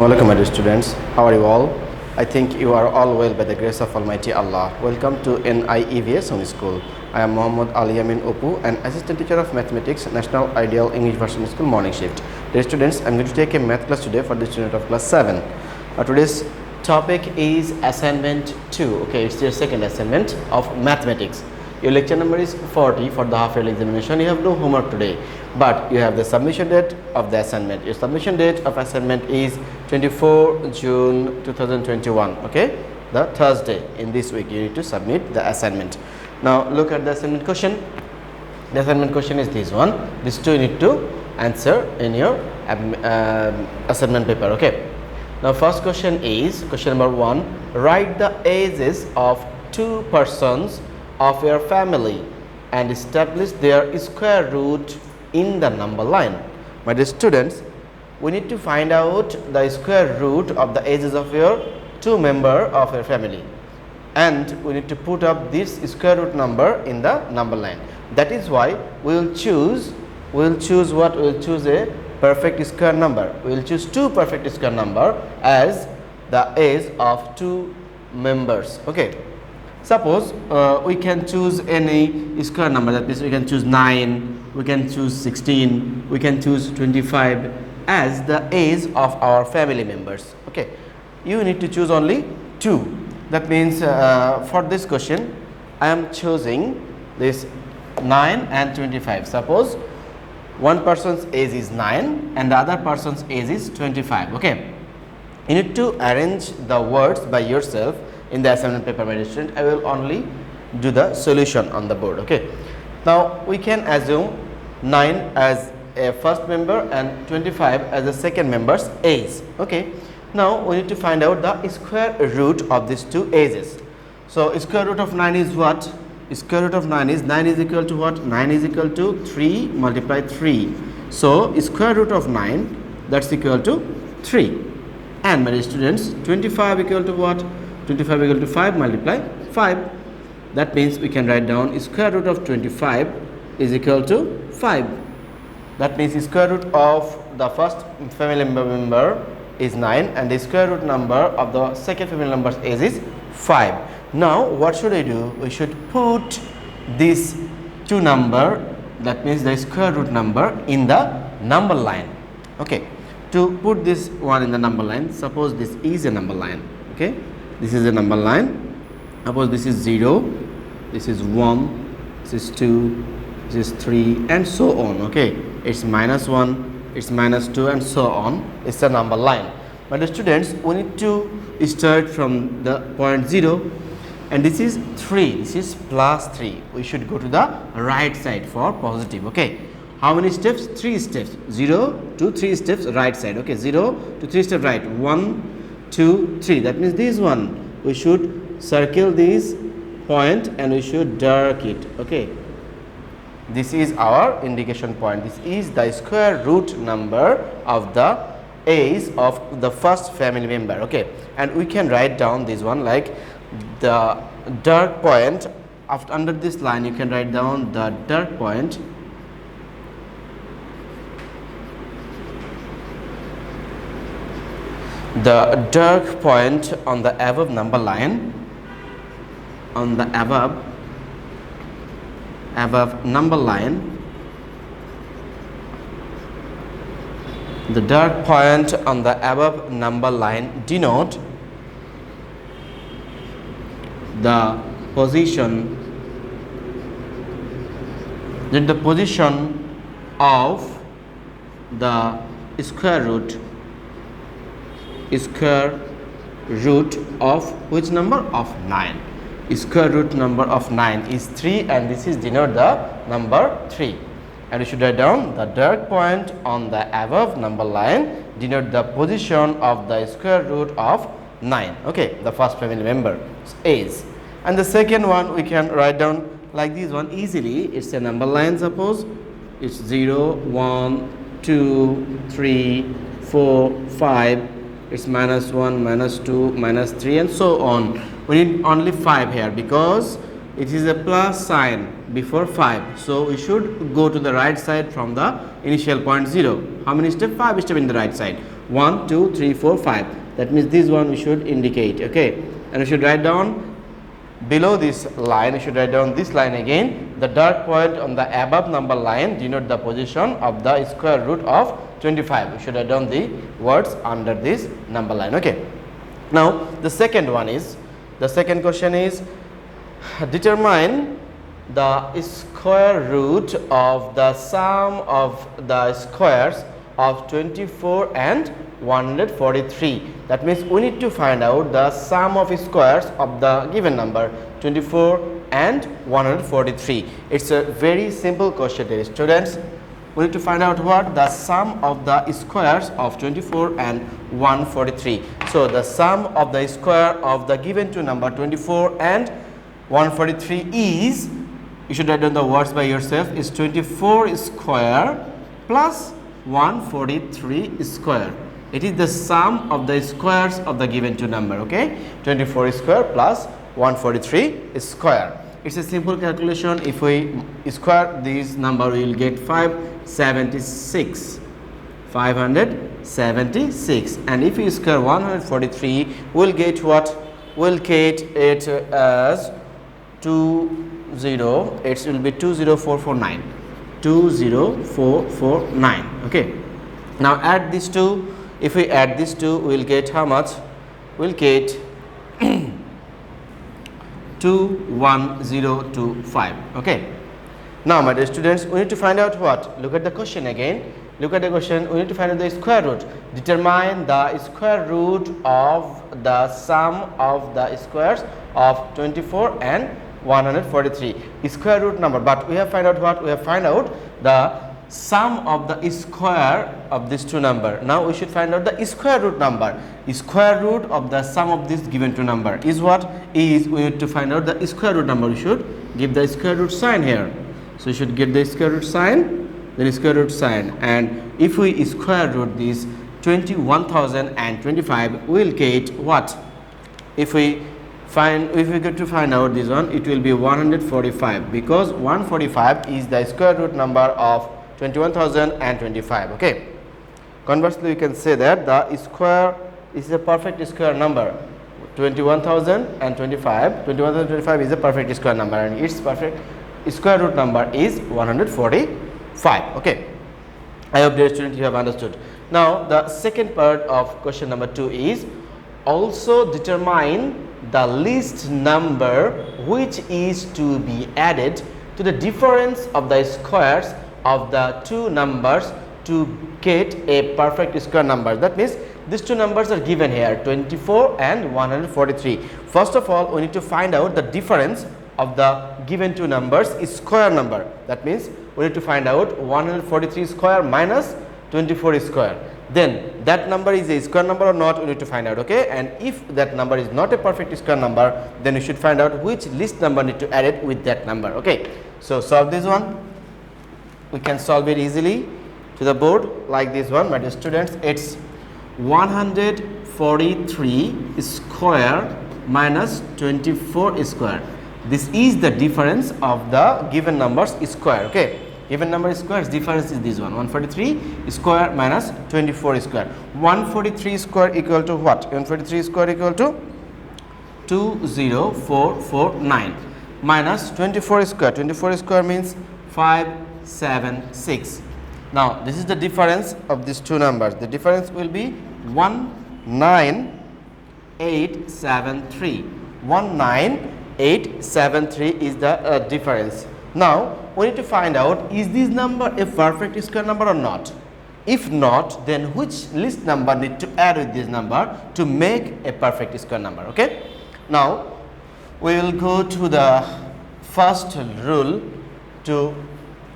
Welcome, my dear students. How are you all? I think you are all well by the grace of Almighty Allah. Welcome to NIEVS Home School. I am Muhammad Ali Amin Opu, an assistant teacher of mathematics, National Ideal English Version School morning shift. Dear students, I am going to take a math class today for the student of class 7. Today's topic is assignment 2. Okay, it's your second assignment of mathematics. Your lecture number is 40 for the half yearly examination. You have no homework today, but you have the submission date of the assignment. Your submission date of assignment is 24 June 2021. Okay, the Thursday in this week you need to submit the assignment. Now look at the assignment question. The assignment question is this one. These two you need to answer in your assignment paper. Okay. Now first question is question number 1. Write the ages of two persons of your family and establish their square root in the number line. My dear students, we need to find out the square root of the ages of your two members of your family, and we need to put up this square root number in the number line. That is why we will choose what? We will choose a perfect square number. We will choose two perfect square number as the age of two members. Okay. Suppose we can choose any square number. That means we can choose 9, we can choose 16, we can choose 25 as the age of our family members. Okay, you need to choose only 2. That means for this question I am choosing this 9 and 25. Suppose one person's age is 9 and the other person's age is 25. Okay, you need to arrange the words by yourself in the assignment paper, my dear student. I will only do the solution on the board. Okay, now we can assume 9 as a first member and 25 as a second member's age. Okay, now we need to find out the square root of these two ages. So square root of 9 is what? Square root of 9 is equal to what? 9 is equal to 3 multiply 3. So square root of 9, that's equal to 3. And my dear students, 25 equal to what? 25 equal to 5 multiply 5. That means we can write down square root of 25 is equal to 5. That means the square root of the first family member is 9 and the square root number of the second family member's age is 5. Now what should I do? We should put this two number, that means the square root number, in the number line. Okay, to put this one in the number line, suppose this is a number line. Okay, this is a number line. Suppose this is 0, this is 1, this is 2, this is 3 and so on. Okay, it's -1, it's -2 and so on. It's a number line. But the students, we need to start from the point 0, and this is 3, this is plus 3. We should go to the right side for positive. Okay, how many steps? 3 steps. 0 to 3 steps right side. Okay, 0 to 3 steps right. 1, 2, 3. That means this one we should circle this point and we should dark it. Okay, this is our indication point. This is the square root number of the age of the first family member. Okay, and we can write down this one like the dark point. After under this line you can write down the dark point on the above number line, on the above number line. The dark point on the above number line denote the position of the square root of which number? Of 9. Square root number of 9 is 3 and this is denote the number 3. And we should write down the dark point on the above number line denote the position of the square root of 9. Okay, the first family member is. And the second one we can write down like this one easily. It's a number line. Suppose it's 0, 1, 2, 3, 4, 5. It's -1, -2, -3 and so on. We need only 5 here because it is a plus sign before 5. So we should go to the right side from the initial point 0. How many steps? 5 steps in the right side. 1 2 3 4 5. That means this one we should indicate, okay, and we should write down below this line, we should write down this line again. The dark point on the above number line denote the position of the square root of 25. We should write down the words under this number line, okay. Now the second one is, the second question is, determine the square root of the sum of the squares of 24 and 143. That means we need to find out the sum of squares of the given number 24 and 143. It's a very simple question, dear students. We need to find out what the sum of the squares of 24 and 143. So the sum of the square of the given two number 24 and 143 is, you should write down the words by yourself, is 24 square plus 143 square. It is the sum of the squares of the given two number, okay. 24 square plus 143 square. It's a simple calculation. If we square this number, we will get 576, and if we square 143, we will get what? We'll get it as 20, it will be 20449, 20449, okay. Now add these two. If we add these two, we will get how much? We will get 21025, okay. Now my dear students, we need to find out what? Look at the question again. Look at the question. We need to find out the square root. Determine the square root of the sum of the squares of 24 and 143. Square root number. But we have find out what? We have find out the sum of the square of these two number. Now we should find out the square root number. Square root of the sum of this given two number is what? Is, we need to find out the square root number. We should give the square root sign here. So you should get the square root sign, then square root sign, and if we square root this 21,025, we will get what? If we get to find out this one, it will be 145, because 145 is the square root number of 21,025, okay. Conversely, we can say that the square is a perfect square number. 21,025 is a perfect square number, and its perfect square root number is 145, okay. I hope, dear students, you have understood. Now the second part of question number 2 is, also determine the least number which is to be added to the difference of the squares of the two numbers to get a perfect square number. That means these two numbers are given here, 24 and 143. First of all, we need to find out the difference of the given two numbers is square number. That means we need to find out 143 square minus 24 square. Then that number is a square number or not, we need to find out, okay. And if that number is not a perfect square number, then we should find out which least number need to add it with that number, okay. So solve this one. We can solve it easily to the board like this one, my dear students. It's 143 square minus 24 square. This is the difference of the given numbers square, okay. Given number squares, difference is this one, 143 square minus 24 square. 143 square equal to what? 143 square equal to 20449 minus 24 square. 24 square means 576. Now this is the difference of these two numbers. The difference will be 19873. 19873 is the difference. Now we need to find out, is this number a perfect square number or not? If not, then which least number need to add with this number to make a perfect square number, okay. Now we will go to the first rule to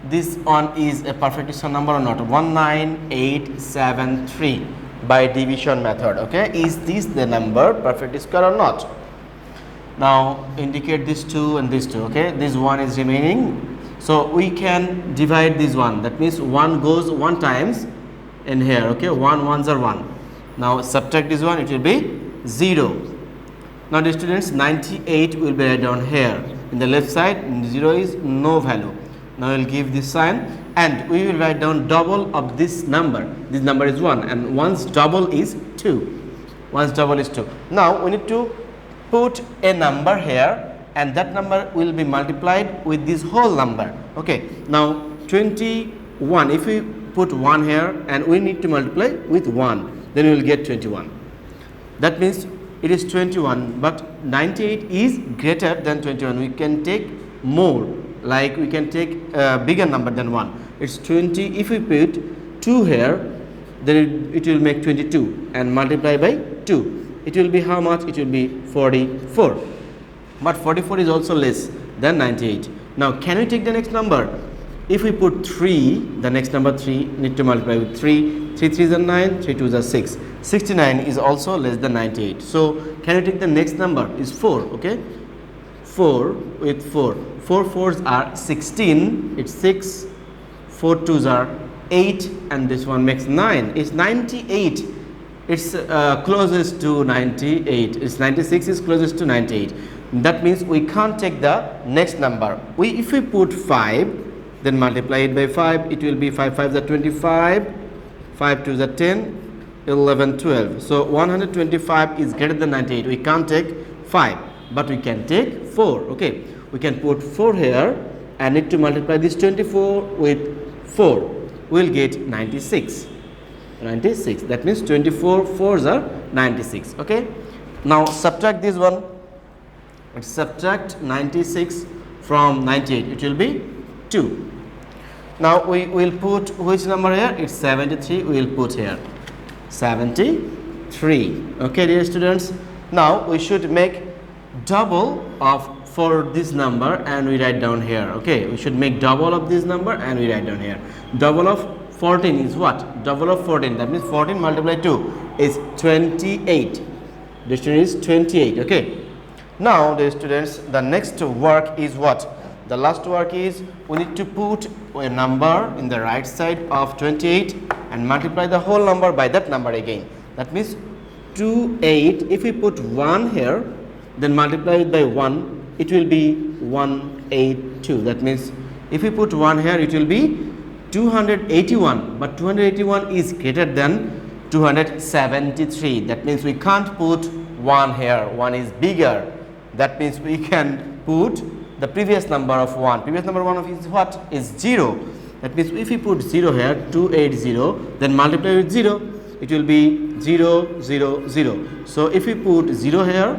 this one is a perfect square number or not. 19873 by division method, okay. Is this the number perfect square or not? Now indicate this 2 and this 2, okay. This 1 is remaining, so we can divide this one. That means 1 goes 1 times in here, okay. 1 ones are 1. Now subtract this one, it will be 0. Now the students, 98 will be right down here in the left side, 0 is no value. Now we will give this sign and we will write down double of this number. This number is 1 and 1's double is 2. 1's double is 2. Now we need to put a number here and that number will be multiplied with this whole number. Okay, now 21, if we put 1 here and we need to multiply with 1, then we will get 21. That means it is 21, but 98 is greater than 21. We can take more, like we can take a bigger number than 1. It's 20. If we put 2 here, then it will make 22 and multiply by 2. It will be how much? It will be 44. But 44 is also less than 98. Now can we take the next number? If we put 3, the next number 3 need to multiply with 3. 3 3s are 9, 3 2s are 6. 69 is also less than 98. So can we take the next number? Is 4. Okay, 4 with 4. 4 4s are 16. It's 6. 4 2s are 8, and this one makes 9. It's 98. It's closest to 98. It's 96 is closest to 98. That means we can't take the next number. If we put 5, then multiply it by 5, it will be 5 5s are 25, 5 2s are 10, 11 12. So 125 is greater than 98. We can't take 5, but we can take 4. Okay, we can put 4 here and need to multiply this 24 with 4. We'll get 96. 96. That means 24 4s are 96. Okay, now subtract this one. Subtract 96 from 98. It will be 2. Now we will put which number here? It's 73. We will put here 73. Okay, dear students. Now we should make double of for this number and we write down here. Okay, we should make double of this number and we write down here. Double of 14 is what? Double of 14. That means 14 multiplied 2 is 28. The student is 28. Okay. Now, dear students, the next work is what? The last work is we need to put a number in the right side of 28 and multiply the whole number by that number again. That means 28. If we put 1 here, then multiply it by 1, it will be 182. That means if we put 1 here, it will be 281. But 281 is greater than 273. That means we can't put 1 here. 1 is bigger. That means we can put the previous number of 1. Previous number 1 of is what? Is 0. That means if we put 0 here, 280, then multiply with 0, it will be 0 0 0. So if we put 0 here,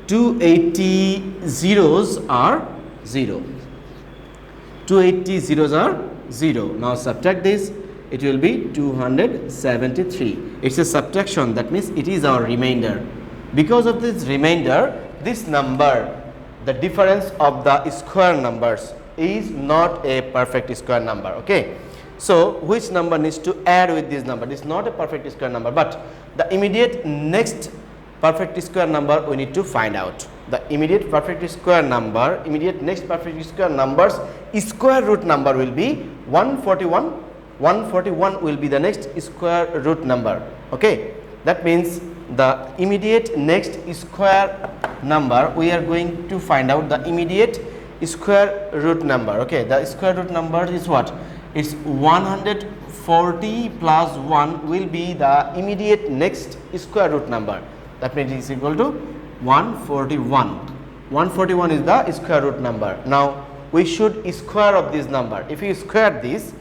280 zeros are 0. 280 zeros are 0. Now subtract this, it will be 273. It's a subtraction. That means it is our remainder. Because of this remainder, this number, the difference of the square numbers, is not a perfect square number. Okay, so which number needs to add with this number? This is not a perfect square number, but the immediate next perfect square number we need to find out. The immediate perfect square number, immediate next perfect square numbers square root number will be 141. 141 will be the next square root number. Okay, that means the immediate next square number, we are going to find out the immediate square root number. Okay, the square root number is what? It's 140 plus 1 will be the immediate next square root number. That means it is equal to 141. 141 is the square root number. Now we should square of this number. If you square this,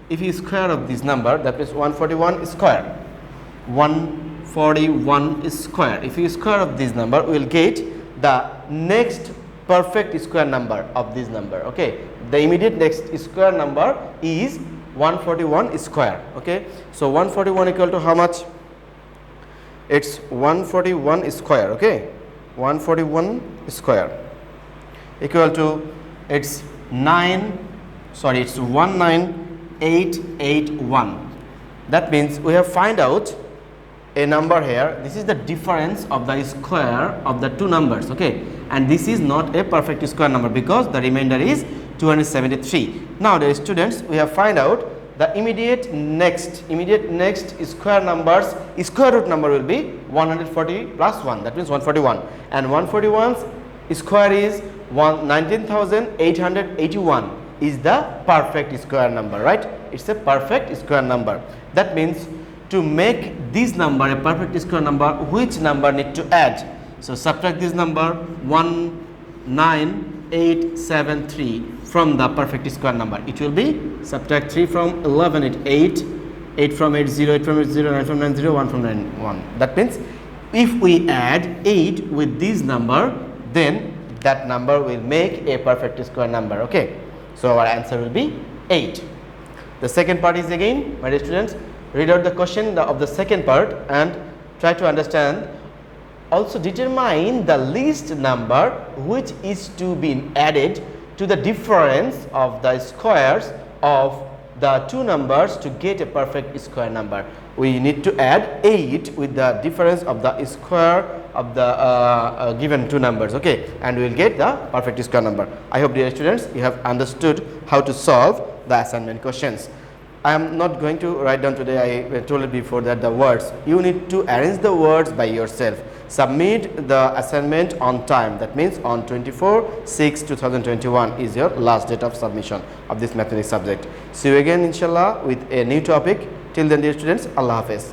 if you square of this number, that means 141 square. 141 square. If you square of this number, we will get the next perfect square number of this number. Okay, the immediate next square number is 141 square. Okay, so 141 equal to how much? It's 141 square. Okay, 141 square equal to it's 19881. That means we have find out a number here. This is the difference of the square of the two numbers. Okay, and this is not a perfect square number because the remainder is 273. Now, the students, we have find out the immediate next square numbers, square root number will be 140 plus 1. That means 141, and 141's square is 19,881. is the perfect square number, right? It's a perfect square number. That means to make this number a perfect square number, which number need to add? So subtract this number 19873 from the perfect square number. It will be subtract 3 from 11, it 8, 8 from 8 0, 8 from 8 0, 9 from 9 0, 1 from 9 1. That means if we add 8 with this number, then that number will make a perfect square number. Okay, so our answer will be 8. The second part is again, my dear students, read out the question of the second part and try to understand. Also determine the least number which is to be added to the difference of the squares of the two numbers to get a perfect square number. We need to add 8 with the difference of the square of the given two numbers, okay, and we will get the perfect square number. I hope, dear students, you have understood how to solve the assignment questions. I am not going to write down today, I told you before that the words, you need to arrange the words by yourself. Submit the assignment on time, that means on 24/6/2021 is your last date of submission of this mathematics subject. See you again inshallah with a new topic. Till then, dear students, Allah Hafiz.